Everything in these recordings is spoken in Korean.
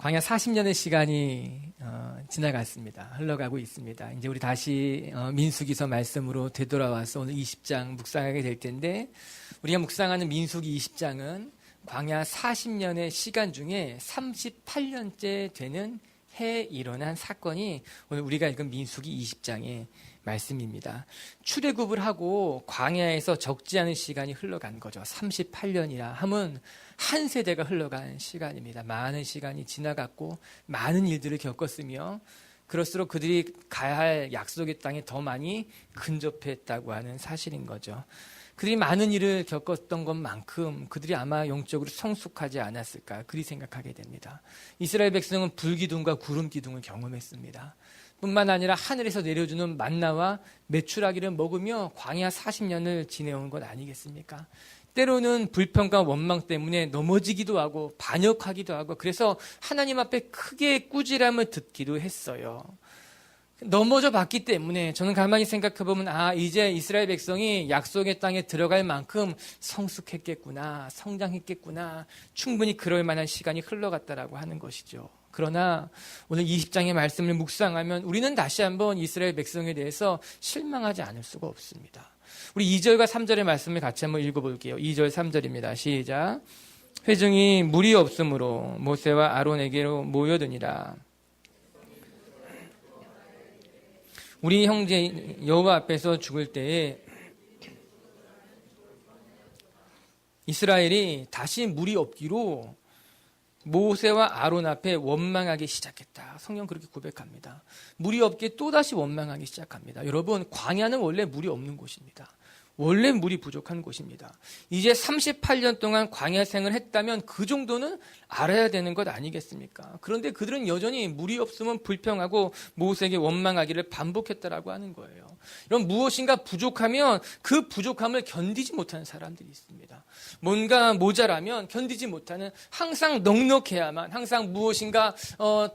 광야 40년의 시간이 지나갔습니다. 흘러가고 있습니다. 이제 우리 다시 민수기서 말씀으로 되돌아와서 오늘 20장 묵상하게 될 텐데, 우리가 묵상하는 민수기 20장은 광야 40년의 시간 중에 38년째 되는 해에 일어난 사건이 오늘 우리가 읽은 민수기 20장의 말씀입니다. 출애굽을 하고 광야에서 적지 않은 시간이 흘러간 거죠. 38년이라 함은 한 세대가 흘러간 시간입니다. 많은 시간이 지나갔고 많은 일들을 겪었으며 그럴수록 그들이 가야 할 약속의 땅에 더 많이 근접했다고 하는 사실인 거죠. 그들이 많은 일을 겪었던 것만큼 그들이 아마 영적으로 성숙하지 않았을까 그리 생각하게 됩니다. 이스라엘 백성은 불기둥과 구름기둥을 경험했습니다. 뿐만 아니라 하늘에서 내려주는 만나와 메추라기를 먹으며 광야 40년을 지내온 것 아니겠습니까? 때로는 불평과 원망 때문에 넘어지기도 하고 반역하기도 하고 그래서 하나님 앞에 크게 꾸지람을 듣기도 했어요. 넘어져 봤기 때문에 저는 가만히 생각해보면 이제 이스라엘 백성이 약속의 땅에 들어갈 만큼 성숙했겠구나, 성장했겠구나, 충분히 그럴 만한 시간이 흘러갔다라고 하는 것이죠. 그러나 오늘 20장의 말씀을 묵상하면 우리는 다시 한번 이스라엘 백성에 대해서 실망하지 않을 수가 없습니다. 우리 2절과 3절의 말씀을 같이 한번 읽어볼게요. 2절 3절입니다. 시작. 회중이 물이 없으므로 모세와 아론에게로 모여드니라. 우리 형제 여호와 앞에서 죽을 때에 이스라엘이 다시 물이 없기로 모세와 아론 앞에 원망하기 시작했다. 성경 그렇게 고백합니다. 물이 없기에 또다시 원망하기 시작합니다. 여러분, 광야는 원래 물이 없는 곳입니다. 원래 물이 부족한 곳입니다. 이제 38년 동안 광야 생을 했다면 그 정도는 알아야 되는 것 아니겠습니까? 그런데 그들은 여전히 물이 없으면 불평하고 모세에게 원망하기를 반복했다라고 하는 거예요. 이런 무엇인가 부족하면 그 부족함을 견디지 못하는 사람들이 있습니다. 뭔가 모자라면 견디지 못하는, 항상 넉넉해야만, 항상 무엇인가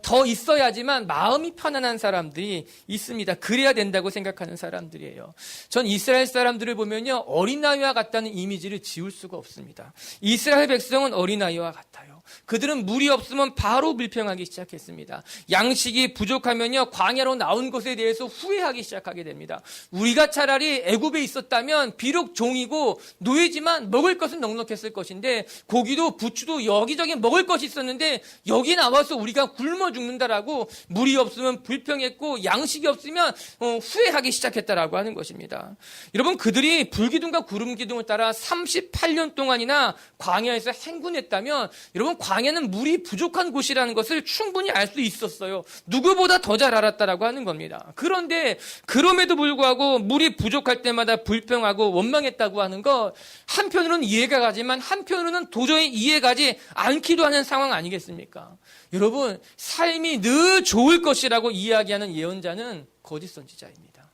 더 있어야지만 마음이 편안한 사람들이 있습니다. 그래야 된다고 생각하는 사람들이에요. 전 이스라엘 사람들을 보면요, 어린아이와 같다는 이미지를 지울 수가 없습니다. 이스라엘 백성은 어린아이와 같아요. 그들은 물이 없으면 바로 불평하기 시작했습니다. 양식이 부족하면요, 광야로 나온 것에 대해서 후회하기 시작하게 됩니다. 우리가 차라리 애굽에 있었다면 비록 종이고 노예지만 먹을 것은 넉넉했을 것인데, 고기도 부추도 여기저기 먹을 것이 있었는데 여기 나와서 우리가 굶어 죽는다라고 물이 없으면 불평했고 양식이 없으면 후회하기 시작했다라고 하는 것입니다. 여러분, 그들이 불기둥과 구름기둥을 따라 38년 동안이나 광야에서 행군했다면, 여러분, 광야는 물이 부족한 곳이라는 것을 충분히 알 수 있었어요. 누구보다 더 잘 알았다라고 하는 겁니다. 그런데 그럼에도 불구하고 물이 부족할 때마다 불평하고 원망했다고 하는 것, 한편으로는 이해가 가지만 한편으로는 도저히 이해가지 않기도 하는 상황 아니겠습니까? 여러분, 삶이 늘 좋을 것이라고 이야기하는 예언자는 거짓 선지자입니다.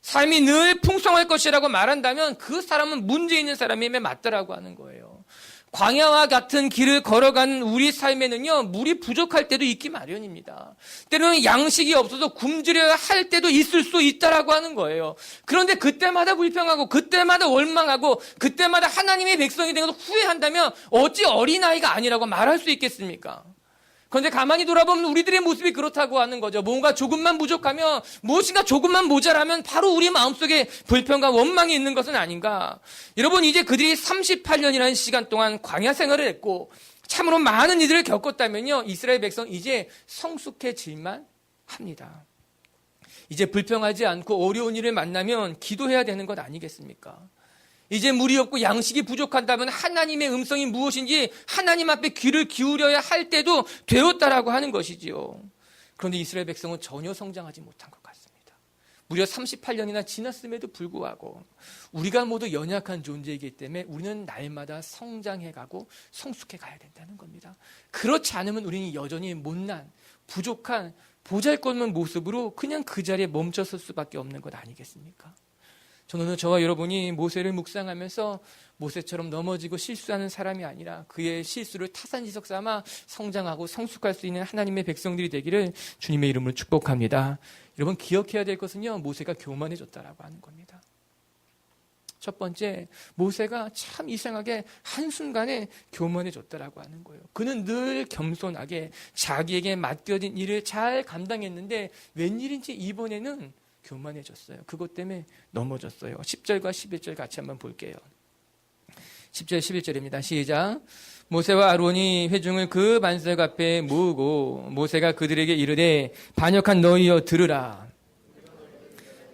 삶이 늘 풍성할 것이라고 말한다면 그 사람은 문제 있는 사람임에 맞다라고 하는 거예요. 광야와 같은 길을 걸어가는 우리 삶에는요, 물이 부족할 때도 있기 마련입니다. 때로는 양식이 없어서 굶주려야 할 때도 있을 수 있다라고 하는 거예요. 그런데 그때마다 불평하고 그때마다 원망하고 그때마다 하나님의 백성이 된 것을 후회한다면 어찌 어린아이가 아니라고 말할 수 있겠습니까? 그런데 가만히 돌아보면 우리들의 모습이 그렇다고 하는 거죠. 뭔가 조금만 부족하면, 무엇인가 조금만 모자라면 바로 우리 마음속에 불평과 원망이 있는 것은 아닌가. 여러분, 이제 그들이 38년이라는 시간 동안 광야 생활을 했고 참으로 많은 이들을 겪었다면요, 이스라엘 백성 이제 성숙해질만 합니다. 이제 불평하지 않고 어려운 일을 만나면 기도해야 되는 것 아니겠습니까? 이제 물이 없고 양식이 부족한다면 하나님의 음성이 무엇인지 하나님 앞에 귀를 기울여야 할 때도 되었다라고 하는 것이지요. 그런데 이스라엘 백성은 전혀 성장하지 못한 것 같습니다. 무려 38년이나 지났음에도 불구하고 우리가 모두 연약한 존재이기 때문에 우리는 날마다 성장해가고 성숙해 가야 된다는 겁니다. 그렇지 않으면 우리는 여전히 못난, 부족한, 보잘것없는 모습으로 그냥 그 자리에 멈춰설 수밖에 없는 것 아니겠습니까? 저는 저와 여러분이 모세를 묵상하면서 모세처럼 넘어지고 실수하는 사람이 아니라 그의 실수를 타산지석 삼아 성장하고 성숙할 수 있는 하나님의 백성들이 되기를 주님의 이름으로 축복합니다. 여러분, 기억해야 될 것은요, 모세가 교만해졌다라고 하는 겁니다. 첫 번째, 모세가 참 이상하게 한순간에 교만해졌다라고 하는 거예요. 그는 늘 겸손하게 자기에게 맡겨진 일을 잘 감당했는데 웬일인지 이번에는 교만해졌어요. 그것 때문에 넘어졌어요. 10절과 11절 같이 한번 볼게요. 10절 11절입니다. 시작. 모세와 아론이 회중을 그 반석 앞에 모으고 모세가 그들에게 이르되 반역한 너희여 들으라.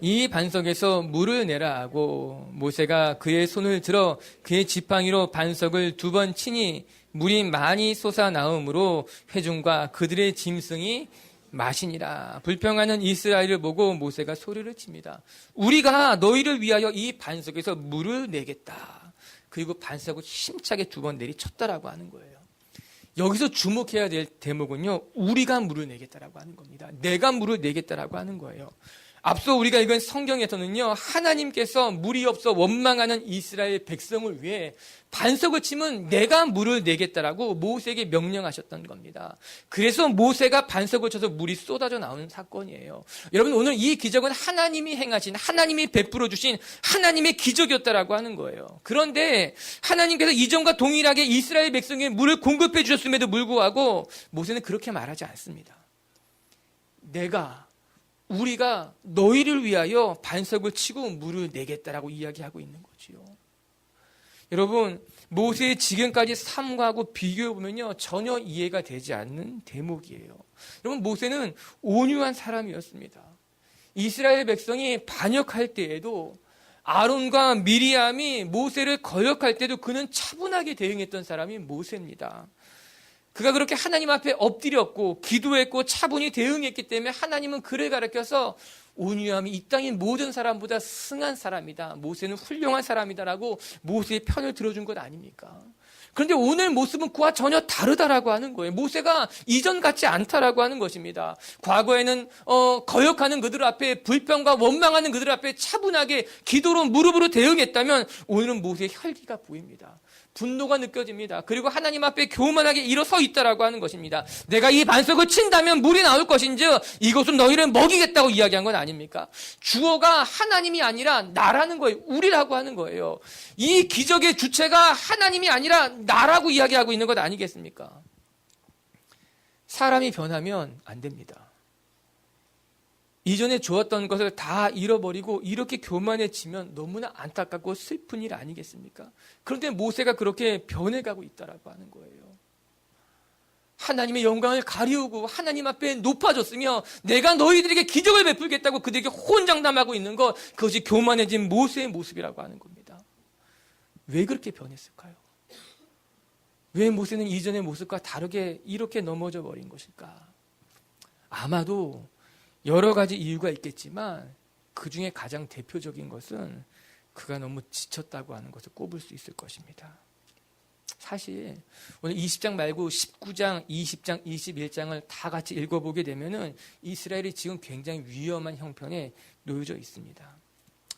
이 반석에서 물을 내라 하고 모세가 그의 손을 들어 그의 지팡이로 반석을 2번 치니 물이 많이 솟아나오므로 회중과 그들의 짐승이 마시니라. 불평하는 이스라엘을 보고 모세가 소리를 칩니다. 우리가 너희를 위하여 이 반석에서 물을 내겠다. 그리고 반석을 힘차게 2번 내리쳤다라고 하는 거예요. 여기서 주목해야 될 대목은요, 우리가 물을 내겠다라고 하는 겁니다. 내가 물을 내겠다라고 하는 거예요. 앞서 우리가 읽은 성경에서는요, 하나님께서 물이 없어 원망하는 이스라엘 백성을 위해 반석을 치면 내가 물을 내겠다라고 모세에게 명령하셨던 겁니다. 그래서 모세가 반석을 쳐서 물이 쏟아져 나오는 사건이에요. 여러분, 오늘 이 기적은 하나님이 행하신, 하나님이 베풀어 주신 하나님의 기적이었다라고 하는 거예요. 그런데 하나님께서 이전과 동일하게 이스라엘 백성에게 물을 공급해 주셨음에도 불구하고 모세는 그렇게 말하지 않습니다. 우리가 너희를 위하여 반석을 치고 물을 내겠다라고 이야기하고 있는 거지요. 여러분, 모세의 지금까지 삶과하고 비교해보면요, 전혀 이해가 되지 않는 대목이에요. 여러분, 모세는 온유한 사람이었습니다. 이스라엘 백성이 반역할 때에도 아론과 미리암이 모세를 거역할 때도 그는 차분하게 대응했던 사람이 모세입니다. 그가 그렇게 하나님 앞에 엎드렸고 기도했고 차분히 대응했기 때문에 하나님은 그를 가르쳐서 온유함이 이 땅의 모든 사람보다 승한 사람이다. 모세는 훌륭한 사람이다라고 모세의 편을 들어준 것 아닙니까? 그런데 오늘 모습은 그와 전혀 다르다라고 하는 거예요. 모세가 이전 같지 않다라고 하는 것입니다. 과거에는 거역하는 그들 앞에, 불평과 원망하는 그들 앞에 차분하게 기도로 무릎으로 대응했다면 오늘은 모세의 혈기가 보입니다. 분노가 느껴집니다. 그리고 하나님 앞에 교만하게 일어서 있다라고 하는 것입니다. 내가 이 반석을 친다면 물이 나올 것인즉 이것은 너희를 먹이겠다고 이야기한 건 아닙니까? 주어가 하나님이 아니라 나라는 거예요. 우리라고 하는 거예요. 이 기적의 주체가 하나님이 아니라 나라고 이야기하고 있는 것 아니겠습니까? 사람이 변하면 안 됩니다. 이전에 좋았던 것을 다 잃어버리고 이렇게 교만해지면 너무나 안타깝고 슬픈 일 아니겠습니까? 그런데 모세가 그렇게 변해가고 있다라고 하는 거예요. 하나님의 영광을 가리우고 하나님 앞에 높아졌으며 내가 너희들에게 기적을 베풀겠다고 그들에게 호언장담하고 있는 것, 그것이 교만해진 모세의 모습이라고 하는 겁니다. 왜 그렇게 변했을까요? 왜 모세는 이전의 모습과 다르게 이렇게 넘어져 버린 것일까? 아마도 여러 가지 이유가 있겠지만 그 중에 가장 대표적인 것은 그가 너무 지쳤다고 하는 것을 꼽을 수 있을 것입니다. 사실 오늘 20장 말고 19장, 20장, 21장을 다 같이 읽어보게 되면은 이스라엘이 지금 굉장히 위험한 형편에 놓여져 있습니다.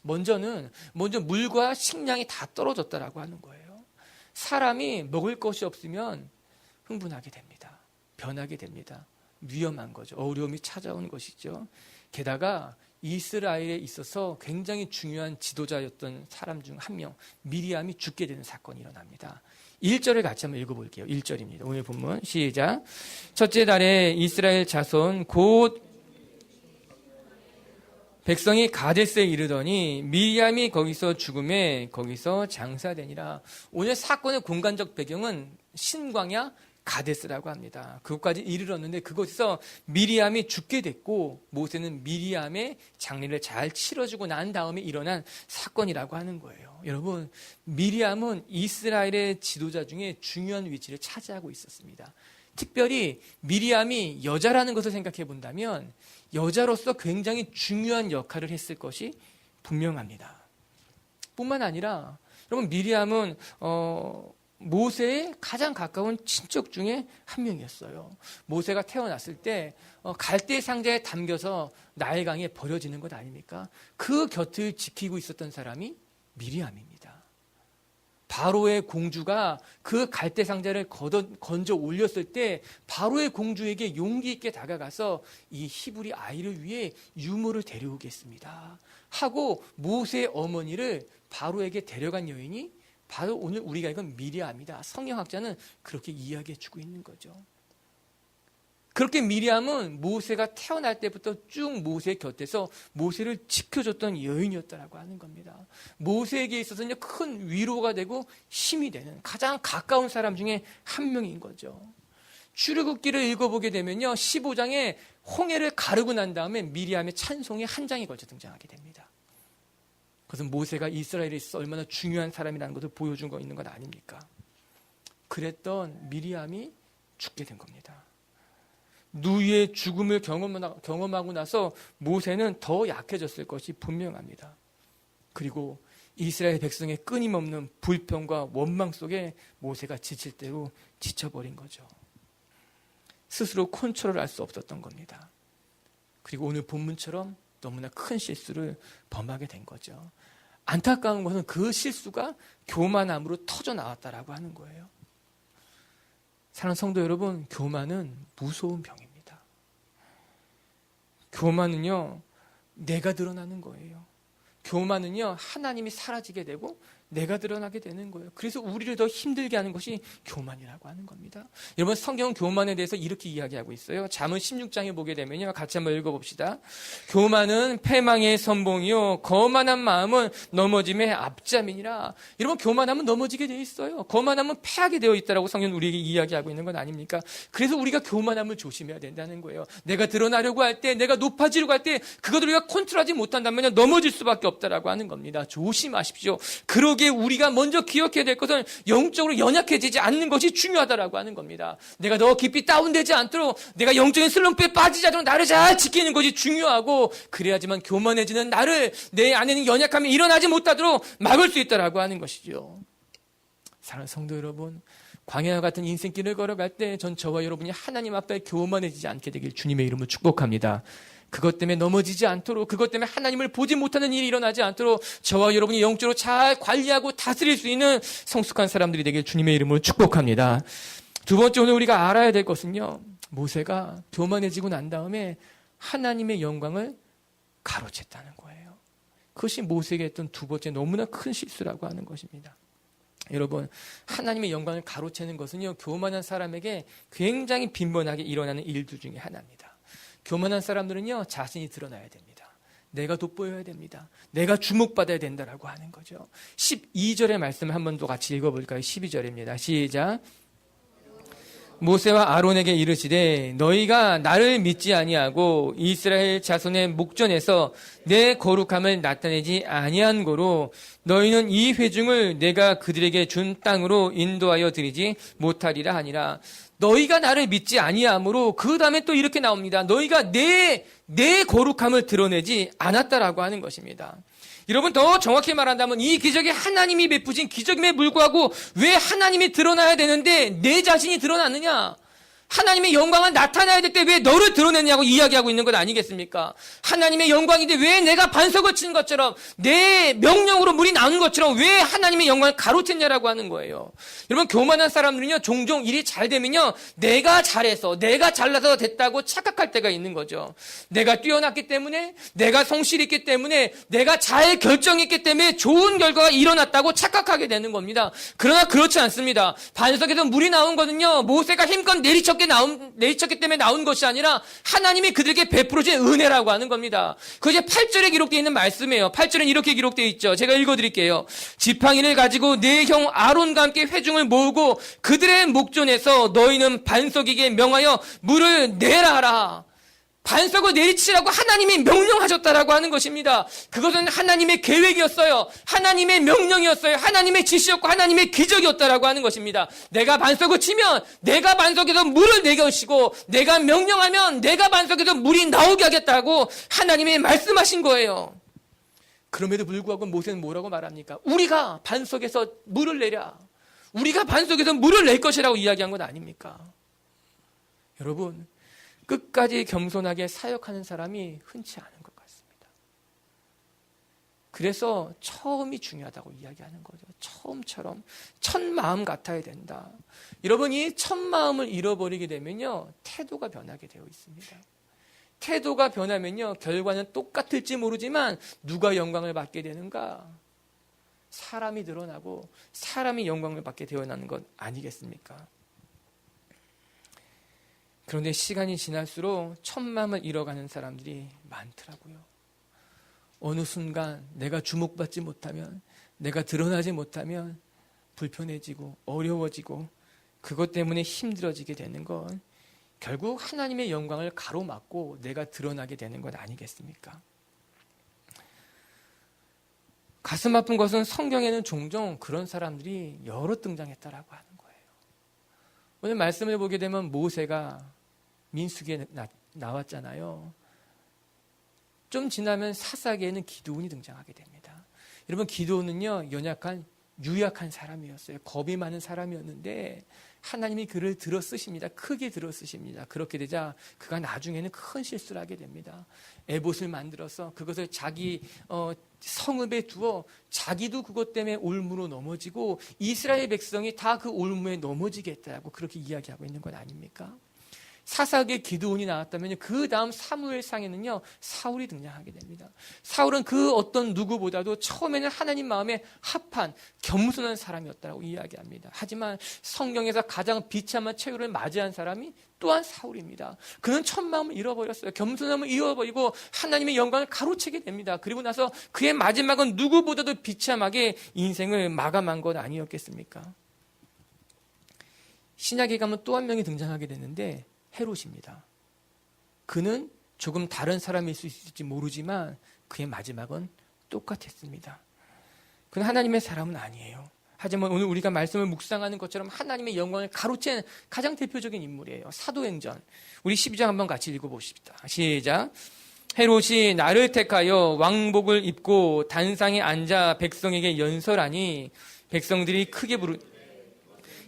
먼저 물과 식량이 다 떨어졌다라고 하는 거예요. 사람이 먹을 것이 없으면 흥분하게 됩니다. 변하게 됩니다. 위험한 거죠. 어려움이 찾아오는 것이죠. 게다가 이스라엘에 있어서 굉장히 중요한 지도자였던 사람 중 한 명, 미리암이 죽게 되는 사건이 일어납니다. 1절을 같이 한번 읽어볼게요. 1절입니다. 오늘 본문 시작. 첫째 달에 이스라엘 자손 곧 백성이 가데스에 이르더니 미리암이 거기서 죽음에 거기서 장사되니라. 오늘 사건의 공간적 배경은 신광야 가데스라고 합니다. 그것까지 이르렀는데 그곳에서 미리암이 죽게 됐고 모세는 미리암의 장례를 잘 치러주고 난 다음에 일어난 사건이라고 하는 거예요. 여러분, 미리암은 이스라엘의 지도자 중에 중요한 위치를 차지하고 있었습니다. 특별히 미리암이 여자라는 것을 생각해 본다면 여자로서 굉장히 중요한 역할을 했을 것이 분명합니다. 뿐만 아니라 여러분, 미리암은 모세의 가장 가까운 친척 중에 한 명이었어요. 모세가 태어났을 때 갈대 상자에 담겨서 나일강에 버려지는 것 아닙니까? 그 곁을 지키고 있었던 사람이 미리암입니다. 바로의 공주가 그 갈대 상자를 건져 올렸을 때 바로의 공주에게 용기 있게 다가가서 이 히브리 아이를 위해 유모를 데려오겠습니다 하고 모세의 어머니를 바로에게 데려간 여인이 바로 오늘 우리가 읽은 미리암이다. 성경학자는 그렇게 이야기해 주고 있는 거죠. 그렇게 미리암은 모세가 태어날 때부터 쭉 모세 곁에서 모세를 지켜줬던 여인이었다라고 하는 겁니다. 모세에게 있어서는 큰 위로가 되고 힘이 되는 가장 가까운 사람 중에 한 명인 거죠. 출애굽기를 읽어보게 되면요, 15장에 홍해를 가르고 난 다음에 미리암의 찬송이 한 장에 걸쳐 등장하게 됩니다. 그것은 모세가 이스라엘에 있어서 얼마나 중요한 사람이라는 것을 보여준 거 있는 것 아닙니까? 그랬던 미리암이 죽게 된 겁니다. 누이의 죽음을 경험하고 나서 모세는 더 약해졌을 것이 분명합니다. 그리고 이스라엘 백성의 끊임없는 불평과 원망 속에 모세가 지칠 대로 지쳐버린 거죠. 스스로 컨트롤할 수 없었던 겁니다. 그리고 오늘 본문처럼 너무나 큰 실수를 범하게 된 거죠. 안타까운 것은 그 실수가 교만함으로 터져 나왔다라고 하는 거예요. 사랑하는 성도 여러분, 교만은 무서운 병입니다. 교만은요, 내가 드러나는 거예요. 교만은요, 하나님이 사라지게 되고 내가 드러나게 되는 거예요. 그래서 우리를 더 힘들게 하는 것이 교만이라고 하는 겁니다. 여러분, 성경은 교만에 대해서 이렇게 이야기하고 있어요. 잠언 16장에 보게 되면요, 같이 한번 읽어봅시다. 교만은 패망의 선봉이요 거만한 마음은 넘어짐의 앞잠이니라. 여러분, 교만하면 넘어지게 되어 있어요. 거만하면 패하게 되어 있다라고 성경은 우리에게 이야기하고 있는 건 아닙니까? 그래서 우리가 교만함을 조심해야 된다는 거예요. 내가 드러나려고 할 때, 내가 높아지려고 할 때 그것을 우리가 컨트롤하지 못한다면 넘어질 수밖에 없다라고 하는 겁니다. 조심하십시오. 그러기에 우리가 먼저 기억해야 될 것은 영적으로 연약해지지 않는 것이 중요하다라고 하는 겁니다. 내가 더 깊이 다운되지 않도록, 내가 영적인 슬럼프에 빠지지 않도록 나를 잘 지키는 것이 중요하고, 그래야지만 교만해지는 나를, 내 안에는 연약함이 일어나지 못하도록 막을 수 있다라고 하는 것이죠. 사랑하는 성도 여러분, 광야와 같은 인생길을 걸어갈 때 전 저와 여러분이 하나님 앞에 교만해지지 않게 되길 주님의 이름으로 축복합니다. 그것 때문에 넘어지지 않도록, 그것 때문에 하나님을 보지 못하는 일이 일어나지 않도록 저와 여러분이 영적으로 잘 관리하고 다스릴 수 있는 성숙한 사람들이 되길 주님의 이름으로 축복합니다. 두 번째, 오늘 우리가 알아야 될 것은요, 모세가 교만해지고 난 다음에 하나님의 영광을 가로챘다는 거예요. 그것이 모세에게 했던 두 번째 너무나 큰 실수라고 하는 것입니다. 여러분, 하나님의 영광을 가로채는 것은요, 교만한 사람에게 굉장히 빈번하게 일어나는 일들 중에 하나입니다. 교만한 사람들은요, 자신이 드러나야 됩니다. 내가 돋보여야 됩니다. 내가 주목받아야 된다라고 하는 거죠. 12절의 말씀 한 번 더 같이 읽어볼까요? 12절입니다. 시작. 모세와 아론에게 이르시되 너희가 나를 믿지 아니하고 이스라엘 자손의 목전에서 내 거룩함을 나타내지 아니한 고로 너희는 이 회중을 내가 그들에게 준 땅으로 인도하여 드리지 못하리라 하니라. 너희가 나를 믿지 아니하므로, 그 다음에 또 이렇게 나옵니다. 너희가 내 거룩함을 드러내지 않았다라고 하는 것입니다. 여러분, 더 정확히 말한다면 이 기적이 하나님이 베푸신 기적임에 불구하고 왜 하나님이 드러나야 되는데 내 자신이 드러나느냐? 하나님의 영광을 나타나야 될 때 왜 너를 드러내냐고 이야기하고 있는 것 아니겠습니까? 하나님의 영광인데 왜 내가 반석을 친 것처럼, 내 명령으로 물이 나오는 것처럼 왜 하나님의 영광을 가로챘냐라고 하는 거예요. 여러분, 교만한 사람들은요, 종종 일이 잘 되면요, 내가 잘해서, 내가 잘나서 됐다고 착각할 때가 있는 거죠. 내가 뛰어났기 때문에, 내가 성실히 있기 때문에, 내가 잘 결정했기 때문에 좋은 결과가 일어났다고 착각하게 되는 겁니다. 그러나 그렇지 않습니다. 반석에서 물이 나온 거는요, 모세가 힘껏 내리쳤기 때문에 나온 것이 아니라 하나님이 그들에게 베풀어준 은혜라고 하는 겁니다. 그게 8절에 기록되어 있는 말씀이에요. 8절은 이렇게 기록되어 있죠. 제가 읽어드릴게요. 지팡이를 가지고 내 형 아론과 함께 회중을 모으고 그들의 목전에서 너희는 반석에게 명하여 물을 내라 하라. 반석을 내리치라고 하나님이 명령하셨다라고 하는 것입니다. 그것은 하나님의 계획이었어요. 하나님의 명령이었어요. 하나님의 지시였고 하나님의 기적이었다라고 하는 것입니다. 내가 반석을 치면 내가 반석에서 물을 내겨시고, 내가 명령하면 내가 반석에서 물이 나오게 하겠다고 하나님이 말씀하신 거예요. 그럼에도 불구하고 모세는 뭐라고 말합니까? 우리가 반석에서 물을 내랴. 우리가 반석에서 물을 낼 것이라고 이야기한 건 아닙니까? 여러분, 끝까지 겸손하게 사역하는 사람이 흔치 않은 것 같습니다. 그래서 처음이 중요하다고 이야기하는 거죠. 처음처럼 첫 마음 같아야 된다. 여러분, 이 첫 마음을 잃어버리게 되면요, 태도가 변하게 되어 있습니다. 태도가 변하면요, 결과는 똑같을지 모르지만 누가 영광을 받게 되는가? 사람이 드러나고 사람이 영광을 받게 되어나는 것 아니겠습니까? 그런데 시간이 지날수록 첫 마음을 잃어가는 사람들이 많더라고요. 어느 순간 내가 주목받지 못하면, 내가 드러나지 못하면 불편해지고 어려워지고 그것 때문에 힘들어지게 되는 건 결국 하나님의 영광을 가로막고 내가 드러나게 되는 것 아니겠습니까? 가슴 아픈 것은 성경에는 종종 그런 사람들이 여러 등장했다라고 하는 거예요. 오늘 말씀을 보게 되면 모세가 민수기에 나왔잖아요. 좀 지나면 사사기에는 기드온이 등장하게 됩니다. 여러분, 기드온은요, 유약한 사람이었어요. 겁이 많은 사람이었는데 하나님이 그를 들어 쓰십니다. 크게 들어 쓰십니다. 그렇게 되자 그가 나중에는 큰 실수를 하게 됩니다. 에봇을 만들어서 그것을 자기 성읍에 두어 자기도 그것 때문에 올무로 넘어지고 이스라엘 백성이 다 그 올무에 넘어지게 했다고 그렇게 이야기하고 있는 것 아닙니까? 사사기에 기드온이 나왔다면 그 다음 사무엘상에는요, 사울이 등장하게 됩니다. 사울은 그 어떤 누구보다도 처음에는 하나님 마음에 합한 겸손한 사람이었다고 이야기합니다. 하지만 성경에서 가장 비참한 최후를 맞이한 사람이 또한 사울입니다. 그는 첫 마음을 잃어버렸어요. 겸손함을 잃어버리고 하나님의 영광을 가로채게 됩니다. 그리고 나서 그의 마지막은 누구보다도 비참하게 인생을 마감한 것 아니었겠습니까? 신약에 가면 또 한 명이 등장하게 되는데 헤롯입니다. 그는 조금 다른 사람일 수 있을지 모르지만 그의 마지막은 똑같았습니다. 그는 하나님의 사람은 아니에요. 하지만 오늘 우리가 말씀을 묵상하는 것처럼 하나님의 영광을 가로챈 가장 대표적인 인물이에요. 사도행전. 우리 12장 한번 같이 읽어봅시다. 시작. 헤롯이 나를 택하여 왕복을 입고 단상에 앉아 백성에게 연설하니 백성들이 크게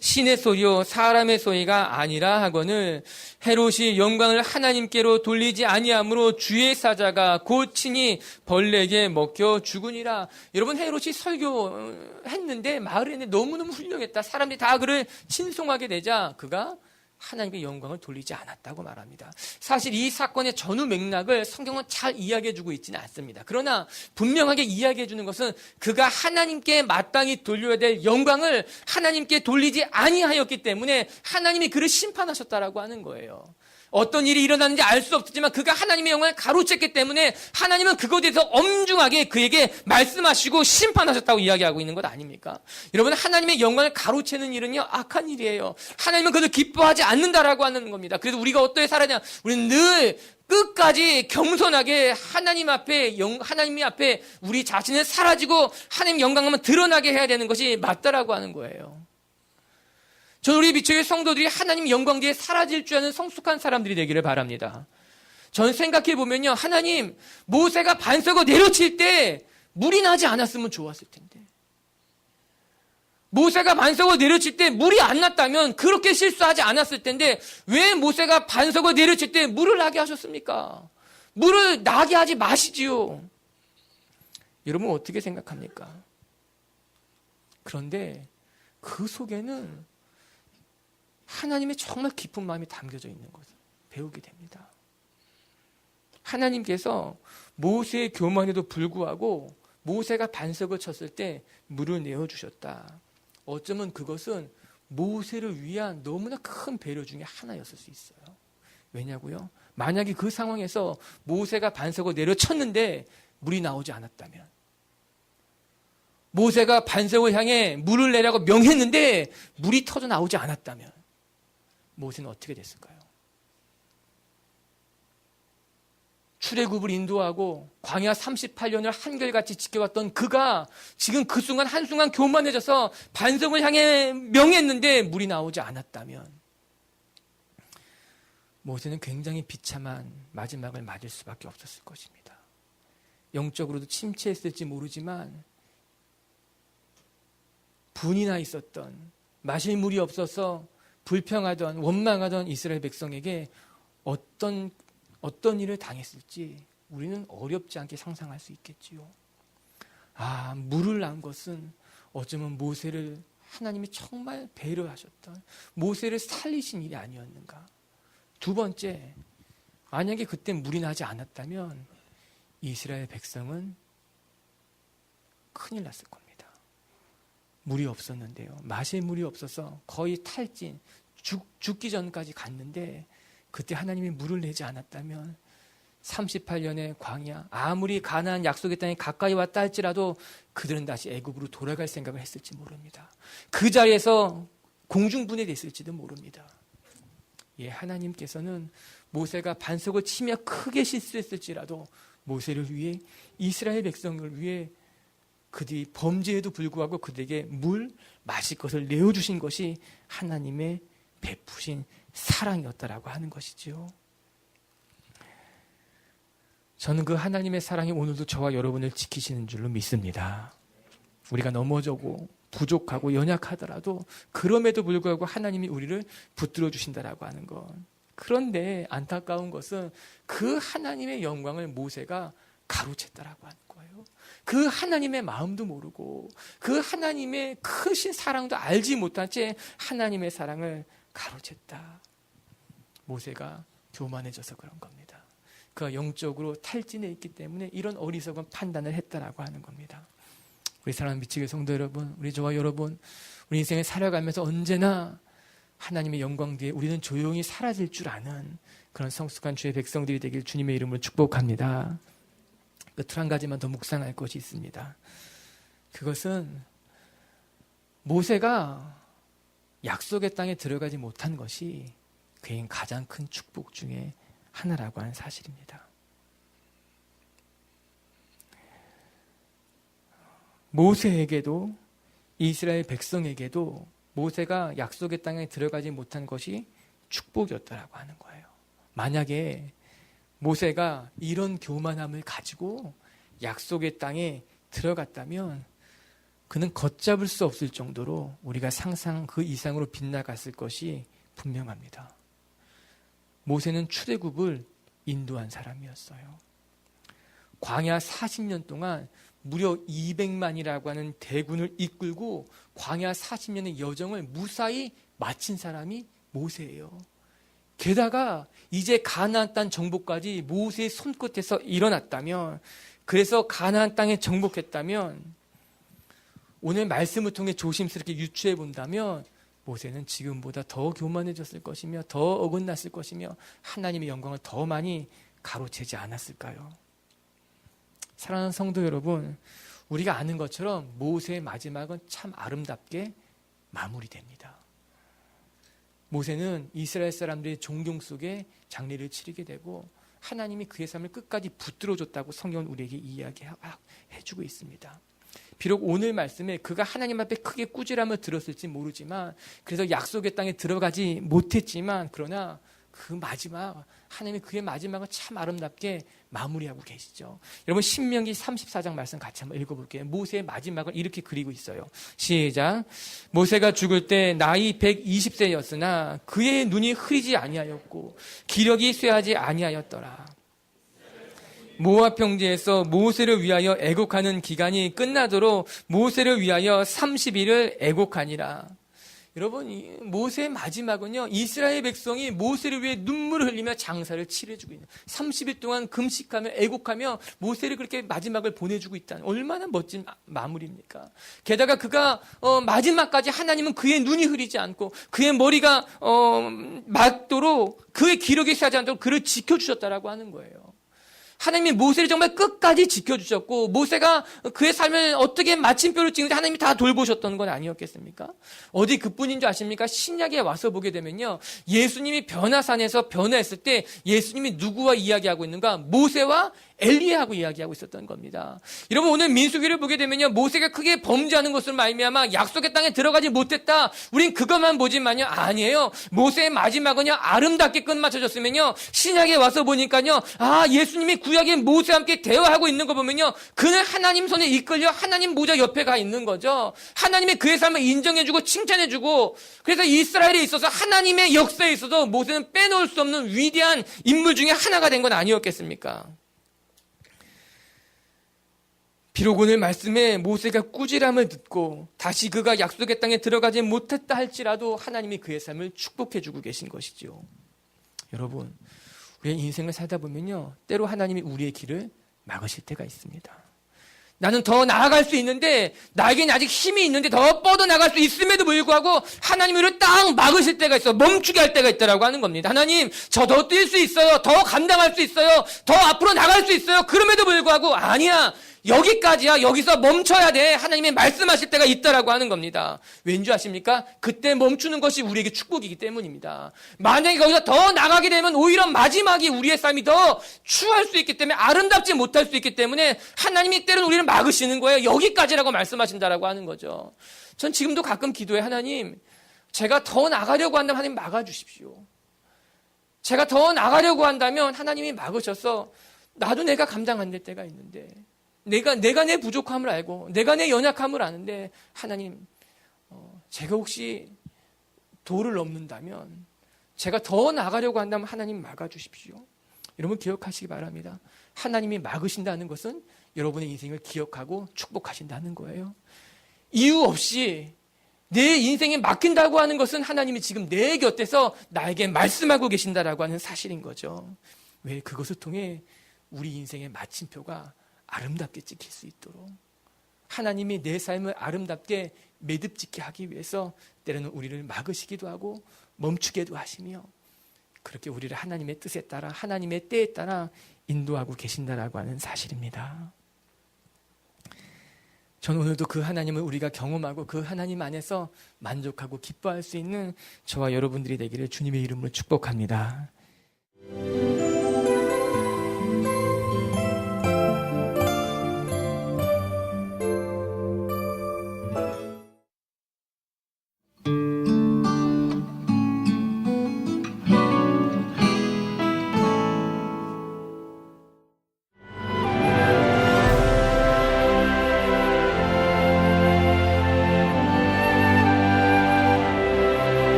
신의 소리요 사람의 소리가 아니라 하거늘 헤롯이 영광을 하나님께로 돌리지 아니하므로 주의 사자가 곧 친히 벌레에게 먹혀 죽으니라. 여러분, 헤롯이 설교했는데 마을에 너무너무 훌륭했다. 사람들이 다 그를 친송하게 되자 그가 하나님의 영광을 돌리지 않았다고 말합니다. 사실 이 사건의 전후 맥락을 성경은 잘 이야기해주고 있지는 않습니다. 그러나 분명하게 이야기해주는 것은 그가 하나님께 마땅히 돌려야 될 영광을 하나님께 돌리지 아니하였기 때문에 하나님이 그를 심판하셨다라고 하는 거예요. 어떤 일이 일어났는지 알 수 없었지만 그가 하나님의 영광을 가로챘기 때문에 하나님은 그것에 대해서 엄중하게 그에게 말씀하시고 심판하셨다고 이야기하고 있는 것 아닙니까? 여러분, 하나님의 영광을 가로채는 일은요, 악한 일이에요. 하나님은 그것을 기뻐하지 않는다라고 하는 겁니다. 그래서 우리가 어떻게 살아야 우리는 늘 끝까지 겸손하게 하나님 앞에 우리 자신을 사라지고 하나님 영광만 드러나게 해야 되는 것이 맞다라고 하는 거예요. 저는 우리 미처의 성도들이 하나님 영광 뒤에 사라질 줄 아는 성숙한 사람들이 되기를 바랍니다. 저는 생각해 보면요, 하나님, 모세가 반석을 내려칠 때 물이 나지 않았으면 좋았을 텐데, 모세가 반석을 내려칠 때 물이 안 났다면 그렇게 실수하지 않았을 텐데 왜 모세가 반석을 내려칠 때 물을 나게 하셨습니까? 물을 나게 하지 마시지요. 여러분, 어떻게 생각합니까? 그런데 그 속에는 하나님의 정말 깊은 마음이 담겨져 있는 것을 배우게 됩니다. 하나님께서 모세의 교만에도 불구하고 모세가 반석을 쳤을 때 물을 내어주셨다. 어쩌면 그것은 모세를 위한 너무나 큰 배려 중에 하나였을 수 있어요. 왜냐고요? 만약에 그 상황에서 모세가 반석을 내려쳤는데 물이 나오지 않았다면, 모세가 반석을 향해 물을 내라고 명했는데 물이 터져 나오지 않았다면 모세는 어떻게 됐을까요? 출애굽을 인도하고 광야 38년을 한결같이 지켜왔던 그가 지금 그 순간 한순간 교만해져서 반석을 향해 명했는데 물이 나오지 않았다면 모세는 굉장히 비참한 마지막을 맞을 수밖에 없었을 것입니다. 영적으로도 침체했을지 모르지만 분이 나 있었던, 마실 물이 없어서 불평하던 원망하던 이스라엘 백성에게 어떤 일을 당했을지 우리는 어렵지 않게 상상할 수 있겠지요. 물을 난 것은 어쩌면 모세를 하나님이 정말 배려하셨던, 모세를 살리신 일이 아니었는가. 두 번째, 만약에 그때 물이 나지 않았다면 이스라엘 백성은 큰일 났을 겁니다. 물이 없었는데요. 마실 물이 없어서 거의 탈진, 죽기 전까지 갔는데 그때 하나님이 물을 내지 않았다면 38년의 광야, 아무리 가나안 약속의 땅에 가까이 왔다 할지라도 그들은 다시 애굽으로 돌아갈 생각을 했을지 모릅니다. 그 자리에서 공중분해됐을지도 모릅니다. 하나님께서는 모세가 반석을 치며 크게 실수했을지라도 모세를 위해, 이스라엘 백성을 위해 그들이 범죄에도 불구하고 그들에게 물, 마실 것을 내어주신 것이 하나님의 베푸신 사랑이었다라고 하는 것이지요. 저는 그 하나님의 사랑이 오늘도 저와 여러분을 지키시는 줄로 믿습니다. 우리가 넘어져고 부족하고 연약하더라도 그럼에도 불구하고 하나님이 우리를 붙들어 주신다라고 하는 것. 그런데 안타까운 것은 그 하나님의 영광을 모세가 가로챘다라고 하는 거예요. 그 하나님의 마음도 모르고 그 하나님의 크신 사랑도 알지 못한 채 하나님의 사랑을 가로챘다. 모세가 교만해져서 그런 겁니다. 그가 영적으로 탈진해 있기 때문에 이런 어리석은 판단을 했다라고 하는 겁니다. 우리 사랑하는 미치게 성도 여러분, 우리 저와 여러분, 우리 인생을 살아가면서 언제나 하나님의 영광 뒤에 우리는 조용히 사라질 줄 아는 그런 성숙한 주의 백성들이 되길 주님의 이름으로 축복합니다. 끝으로 한 가지만 더 묵상할 것이 있습니다. 그것은 모세가 약속의 땅에 들어가지 못한 것이 그의 가장 큰 축복 중에 하나라고 하는 사실입니다. 모세에게도 이스라엘 백성에게도 모세가 약속의 땅에 들어가지 못한 것이 축복이었다라고 하는 거예요. 만약에 모세가 이런 교만함을 가지고 약속의 땅에 들어갔다면 그는 걷잡을 수 없을 정도로 우리가 상상 그 이상으로 빗나갔을 것이 분명합니다. 모세는 출애굽을 인도한 사람이었어요. 광야 40년 동안 무려 200만이라고 하는 대군을 이끌고 광야 40년의 여정을 무사히 마친 사람이 모세예요. 게다가 이제 가나안 땅 정복까지 모세의 손끝에서 일어났다면, 그래서 가나안 땅에 정복했다면, 오늘 말씀을 통해 조심스럽게 유추해 본다면 모세는 지금보다 더 교만해졌을 것이며 더 어긋났을 것이며 하나님의 영광을 더 많이 가로채지 않았을까요? 사랑하는 성도 여러분, 우리가 아는 것처럼 모세의 마지막은 참 아름답게 마무리됩니다. 모세는 이스라엘 사람들의 존경 속에 장례를 치르게 되고 하나님이 그의 삶을 끝까지 붙들어줬다고 성경은 우리에게 이야기해주고 있습니다. 비록 오늘 말씀에 그가 하나님 앞에 크게 꾸지람을 들었을지 모르지만, 그래서 약속의 땅에 들어가지 못했지만, 그러나 그 마지막, 하나님이 그의 마지막을 참 아름답게 마무리하고 계시죠. 여러분, 신명기 34장 말씀 같이 한번 읽어볼게요. 모세의 마지막을 이렇게 그리고 있어요. 시작. 모세가 죽을 때 나이 120세였으나 그의 눈이 흐리지 아니하였고 기력이 쇠하지 아니하였더라. 모압 평지에서 모세를 위하여 애곡하는 기간이 끝나도록 모세를 위하여 30일을 애곡하니라. 여러분, 이 모세의 마지막은요, 이스라엘 백성이 모세를 위해 눈물을 흘리며 장사를 치러주고 있는 30일 동안 금식하며 애곡하며 모세를 그렇게 마지막을 보내주고 있다는, 얼마나 멋진 마무리입니까? 게다가 그가 마지막까지 하나님은 그의 눈이 흐리지 않고 그의 머리가 맑도록 그의 기력이 쇠하지 않도록 그를 지켜주셨다라고 하는 거예요. 하나님이 모세를 정말 끝까지 지켜주셨고, 모세가 그의 삶을 어떻게 마침표를 찍는지 하나님이 다 돌보셨던 건 아니었겠습니까? 어디 그뿐인 줄 아십니까? 신약에 와서 보게 되면요, 예수님이 변화산에서 변화했을 때 예수님이 누구와 이야기하고 있는가? 모세와 엘리야하고 이야기하고 있었던 겁니다. 여러분, 오늘 민수기를 보게 되면요, 모세가 크게 범죄하는 것으로 말미암아 약속의 땅에 들어가지 못했다, 우린 그것만 보지만요, 아니에요. 모세의 마지막은요, 아름답게 끝마쳐졌으면요, 신약에 와서 보니까요, 예수님이 구약에 모세와 함께 대화하고 있는 거 보면요, 그는 하나님 손에 이끌려 하나님 보좌 옆에 가 있는 거죠. 하나님의 그의 삶을 인정해주고 칭찬해주고, 그래서 이스라엘에 있어서 하나님의 역사에 있어서 모세는 빼놓을 수 없는 위대한 인물 중에 하나가 된 건 아니었겠습니까? 비록 오늘 말씀에 모세가 꾸지람을 듣고 다시 그가 약속의 땅에 들어가지 못했다 할지라도 하나님이 그의 삶을 축복해주고 계신 것이죠. 여러분, 우리의 인생을 살다 보면요, 때로 하나님이 우리의 길을 막으실 때가 있습니다. 나는 더 나아갈 수 있는데, 나에겐 아직 힘이 있는데 더 뻗어나갈 수 있음에도 불구하고 하나님이 우리를 딱 막으실 때가 있어. 멈추게 할 때가 있다라고 하는 겁니다. 하나님, 저 더 뛸 수 있어요. 더 감당할 수 있어요. 더 앞으로 나갈 수 있어요. 그럼에도 불구하고 아니야, 여기까지야. 여기서 멈춰야 돼. 하나님이 말씀하실 때가 있다라고 하는 겁니다. 왠지 아십니까? 그때 멈추는 것이 우리에게 축복이기 때문입니다. 만약에 거기서 더 나가게 되면 오히려 마지막이 우리의 삶이 더 추할 수 있기 때문에, 아름답지 못할 수 있기 때문에 하나님이 때로는 우리를 막으시는 거예요. 여기까지라고 말씀하신다라고 하는 거죠. 전 지금도 가끔 기도해, 하나님, 제가 더 나가려고 한다면 하나님 막아주십시오. 제가 더 나가려고 한다면 하나님이 막으셔서 나도 내가 감당 안 될 때가 있는데, 내가 내 부족함을 알고 내가 내 연약함을 아는데, 하나님, 제가 혹시 도를 넘는다면, 제가 더 나가려고 한다면 하나님 막아주십시오. 여러분 기억하시기 바랍니다. 하나님이 막으신다는 것은 여러분의 인생을 기억하고 축복하신다는 거예요. 이유 없이 내 인생에 막힌다고 하는 것은 하나님이 지금 내 곁에서 나에게 말씀하고 계신다라고 하는 사실인 거죠. 왜? 그것을 통해 우리 인생의 마침표가 아름답게 찍힐 수 있도록, 하나님이 내 삶을 아름답게 매듭짓게 하기 위해서 때로는 우리를 막으시기도 하고 멈추게도 하시며, 그렇게 우리를 하나님의 뜻에 따라, 하나님의 때에 따라 인도하고 계신다라고 하는 사실입니다. 저는 오늘도 그 하나님을 우리가 경험하고 그 하나님 안에서 만족하고 기뻐할 수 있는 저와 여러분들이 되기를 주님의 이름으로 축복합니다.